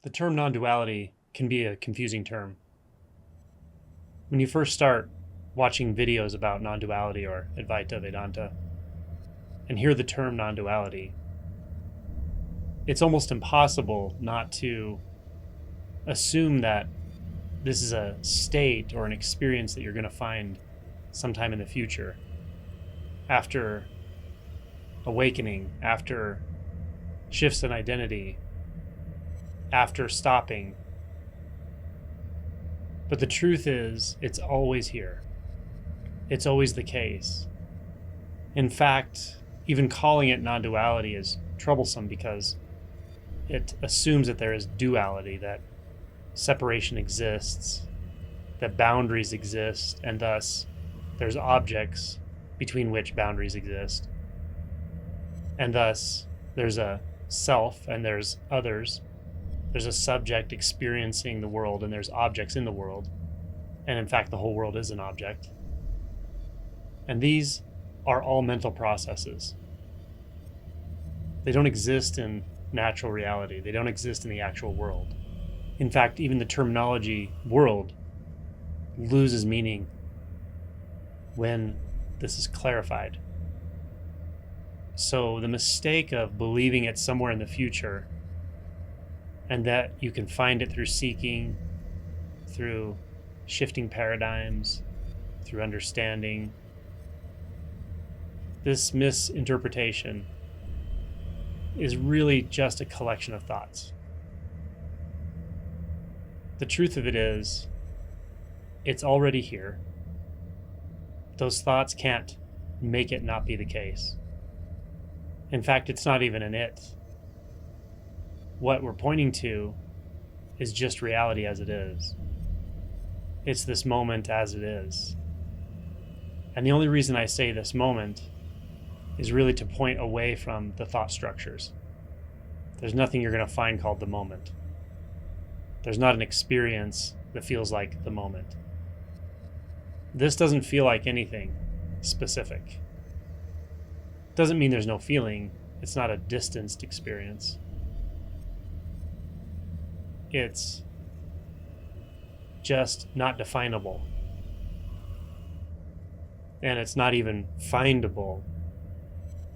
The term non-duality can be a confusing term. When you first start watching videos about non-duality or Advaita Vedanta and hear the term non-duality, it's almost impossible not to assume that this is a state or an experience that you're going to find sometime in the future, after awakening, after shifts in identity, after stopping. But the truth is, it's always here. It's always the case. In fact, even calling it non-duality is troublesome because it assumes that there is duality, that separation exists, that boundaries exist, and thus there's objects between which boundaries exist. And thus there's a self and there's others. There's a subject experiencing the world and there's objects in the world. And in fact, the whole world is an object. And these are all mental processes. They don't exist in natural reality. They don't exist in the actual world. In fact, even the terminology world loses meaning when this is clarified. So the mistake of believing it's somewhere in the future and that you can find it through seeking, through shifting paradigms, through understanding, this misinterpretation is really just a collection of thoughts. The truth of it is, it's already here. Those thoughts can't make it not be the case. In fact, it's not even an it. What we're pointing to is just reality as it is. It's this moment as it is. And the only reason I say this moment is really to point away from the thought structures. There's nothing you're going to find called the moment. There's not an experience that feels like the moment. This doesn't feel like anything specific. Doesn't mean there's no feeling. It's not a distanced experience. It's just not definable. And it's not even findable,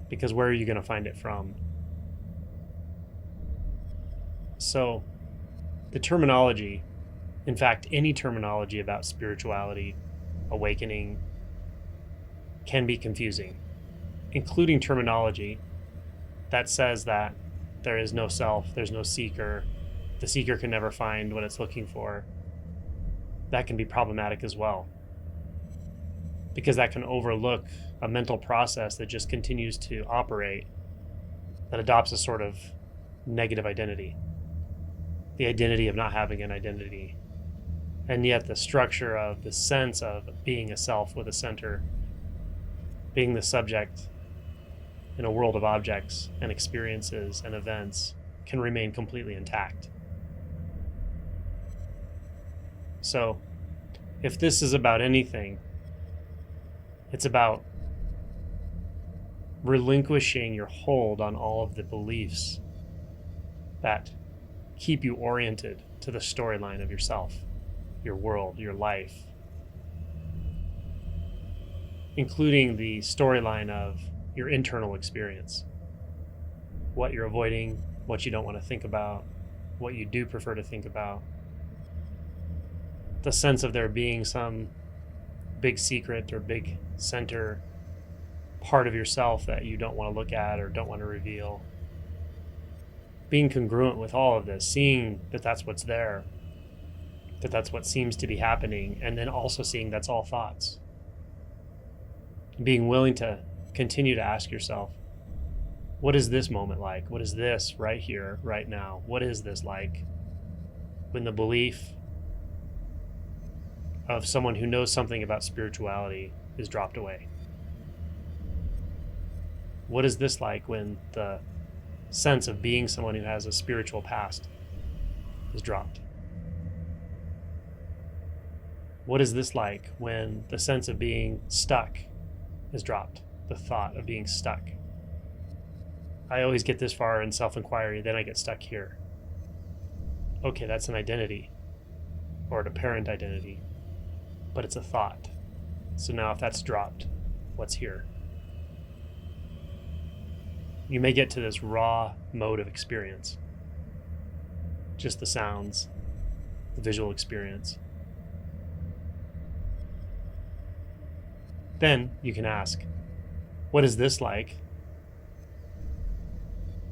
because where are you going to find it from? So the terminology, in fact, any terminology about spirituality, awakening, can be confusing, including terminology that says that there is no self, there's no seeker, the seeker can never find what it's looking for. That can be problematic as well, because that can overlook a mental process that just continues to operate, that adopts a sort of negative identity, the identity of not having an identity. And yet the structure of the sense of being a self with a center, being the subject in a world of objects and experiences and events, can remain completely intact. So if this is about anything, it's about relinquishing your hold on all of the beliefs that keep you oriented to the storyline of yourself, your world, your life, including the storyline of your internal experience, what you're avoiding, what you don't want to think about, what you do prefer to think about, the sense of there being some big secret or big center part of yourself that you don't want to look at or don't want to reveal. Being congruent with all of this, seeing that that's what's there, that that's what seems to be happening, and then also seeing that's all thoughts. Being willing to continue to ask yourself, what is this moment like? What is this right here, right now? What is this like when the belief of someone who knows something about spirituality is dropped away? What is this like when the sense of being someone who has a spiritual past is dropped? What is this like when the sense of being stuck is dropped? The thought of being stuck. I always get this far in self-inquiry, then I get stuck here. okay, that's an identity or an apparent identity, but it's a thought. So now if that's dropped, what's here? You may get to this raw mode of experience, just the sounds, the visual experience. Then you can ask, what is this like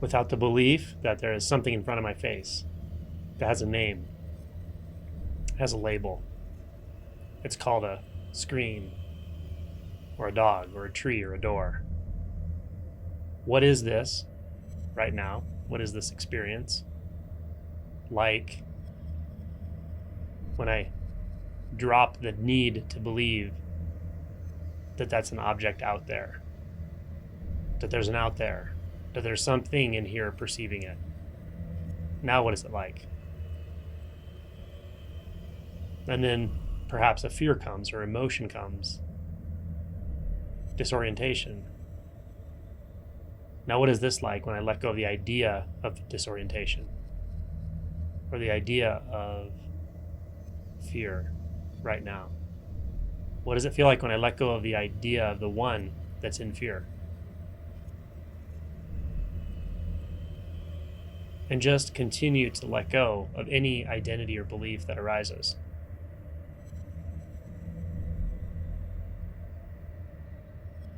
without the belief that there is something in front of my face that has a name, has a label? It's called a screen or a dog or a tree or a door. What is this right now? What is this experience like when I drop the need to believe that that's an object out there, that there's an out there, that there's something in here perceiving it? Now what is it like? And then perhaps a fear comes or emotion comes, disorientation. Now what is this like when I let go of the idea of disorientation or the idea of fear right now? What does it feel like when I let go of the idea of the one that's in fear? And just continue to let go of any identity or belief that arises.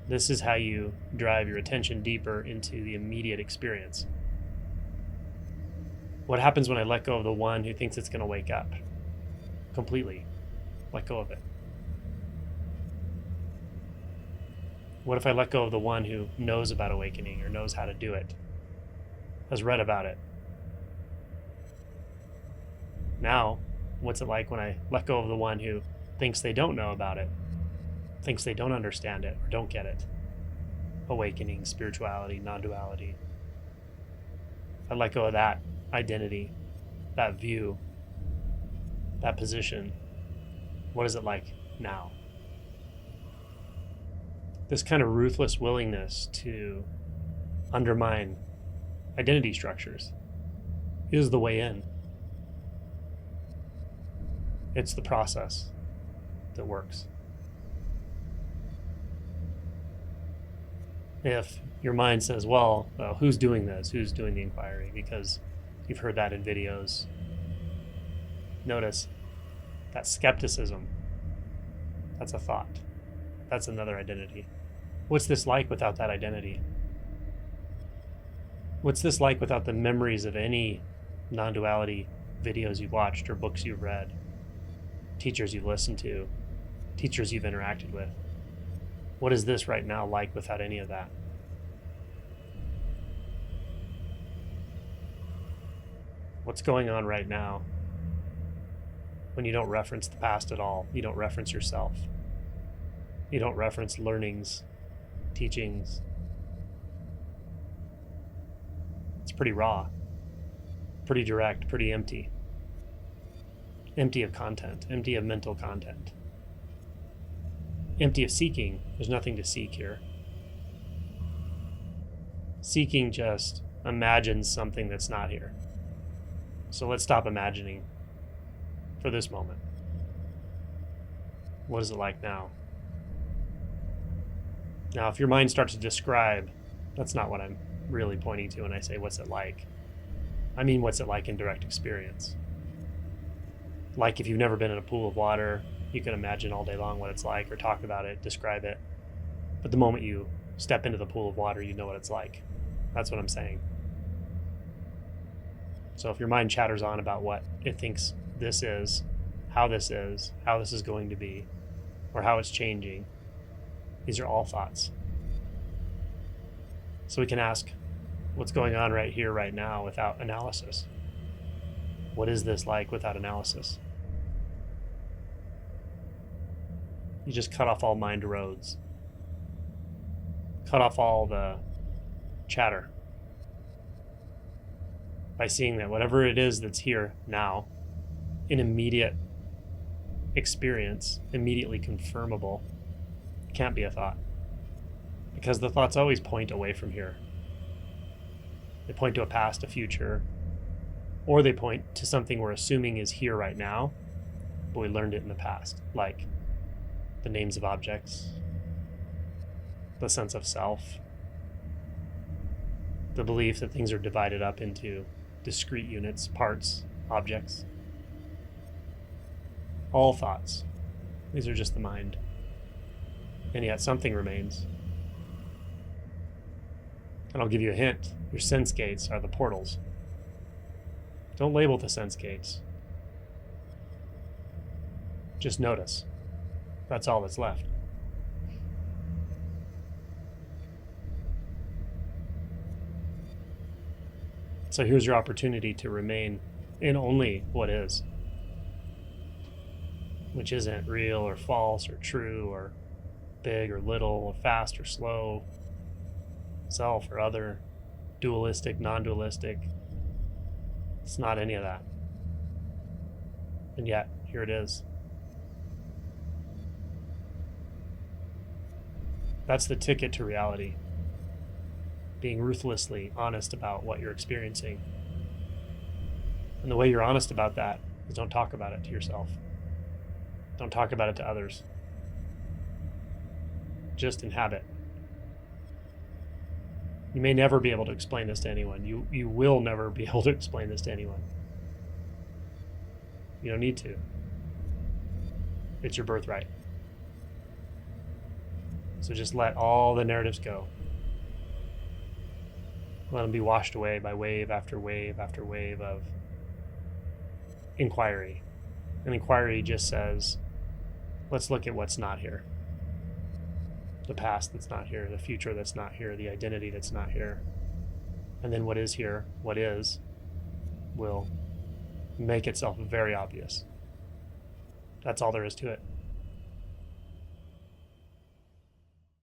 This is how you drive your attention deeper into the immediate experience. What happens when I let go of the one who thinks it's going to wake up? Completely. Let go of it. What if I let go of the one who knows about awakening or knows how to do it, has read about it? Now, what's it like when I let go of the one who thinks they don't know about it, thinks they don't understand it or don't get it? Awakening, spirituality, non-duality. I let go of that identity, that view, that position. What is it like now? This kind of ruthless willingness to undermine identity structures is the way in. It's the process that works. If your mind says, well, who's doing this? Who's doing the inquiry? Because you've heard that in videos. Notice that skepticism. That's a thought. That's another identity. What's this like without that identity? What's this like without the memories of any non-duality videos you've watched or books you've read, teachers you've listened to, teachers you've interacted with? What is this right now like without any of that? What's going on right now when you don't reference the past at all? You don't reference yourself. You don't reference learnings, teachings. It's pretty raw, pretty direct, pretty empty. Empty of content, empty of mental content. Empty of seeking. There's nothing to seek here. Seeking just imagines something that's not here. So let's stop imagining for this moment. What is it like now? Now, if your mind starts to describe, that's not what I'm really pointing to when I say what's it like. I mean, what's it like in direct experience? Like if you've never been in a pool of water, you can imagine all day long what it's like or talk about it, describe it. But the moment you step into the pool of water, you know what it's like. That's what I'm saying. So if your mind chatters on about what it thinks this is, how this is going to be, or how it's changing, these are all thoughts. So we can ask, what's going on right here, right now, without analysis? What is this like without analysis? You just cut off all mind roads. Cut off all the chatter by seeing that whatever it is that's here now, in immediate experience, immediately confirmable, can't be a thought. Because the thoughts always point away from here. They point to a past, a future, Or they point to something we're assuming is here right now, but we learned it in the past, like the names of objects, the sense of self, the belief that things are divided up into discrete units, parts, objects. All thoughts. These are just the mind. And yet something remains. And I'll give you a hint. Your sense gates are the portals. Don't label the sense gates. Just notice. That's all that's left. So here's your opportunity to remain in only what is, which isn't real or false or true or big or little or fast or slow, self or other, dualistic, non-dualistic. It's not any of that. And yet, here it is. That's the ticket to reality. Being ruthlessly honest about what you're experiencing. And the way you're honest about that is don't talk about it to yourself. Don't talk about it to others. Just inhabit. You may never be able to explain this to anyone. You will never be able to explain this to anyone. You don't need to. It's your birthright. So just let all the narratives go. Let them be washed away by wave after wave after wave of inquiry. And inquiry just says, let's look at what's not here. The past that's not here, the future that's not here, the identity that's not here. And then what is here, what is, will make itself very obvious. That's all there is to it.